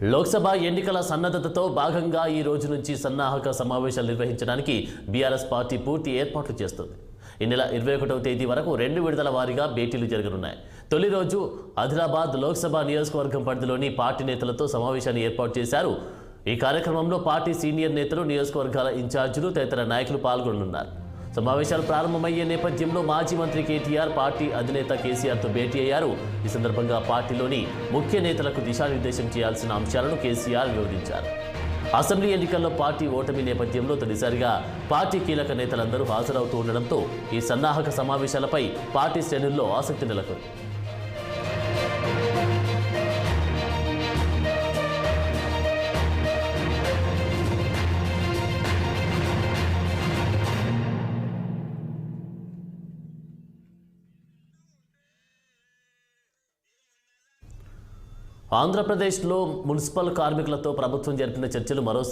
లోక్సభ ఎన్నికల సన్నద్ధతతో భాగంగా ఈ రోజు నుంచి సన్నాహక సమావేశాలు నిర్వహించడానికి బీఆర్ఎస్ పార్టీ పూర్తి ఏర్పాట్లు చేస్తుంది. ఈ నెల 21వ తేదీ వరకు 2 విడతల వారీగా భేటీలు జరగనున్నాయి. తొలి రోజు ఆదిలాబాద్ లోక్సభ నియోజకవర్గం పరిధిలోని పార్టీ నేతలతో సమావేశాన్ని ఏర్పాటు చేశారు. ఈ కార్యక్రమంలో పార్టీ సీనియర్ నేతలు, నియోజకవర్గాల ఇన్ఛార్జీలు తదితర నాయకులు పాల్గొనున్నారు. సమావేశాలు ప్రారంభమయ్యే నేపథ్యంలో మాజీ మంత్రి కేటీఆర్ పార్టీ అధినేత కేసీఆర్తో భేటీ అయ్యారు. ఈ సందర్భంగా పార్టీలోని ముఖ్య నేతలకు దిశానిర్దేశం చేయాల్సిన అంశాలను కేసీఆర్ వివరించారు. అసెంబ్లీ ఎన్నికల్లో పార్టీ ఓటమి నేపథ్యంలో తొలిసారిగా పార్టీ కీలక నేతలందరూ హాజరవుతూ ఉండడంతో ఈ సన్నాహక సమావేశాలపై పార్టీ శ్రేణుల్లో ఆసక్తి నెలకొంది. ఆంధ్రప్రదేశ్లో మున్సిపల్ కార్మికులతో ప్రభుత్వం జరిపిన చర్చలు మరోసారి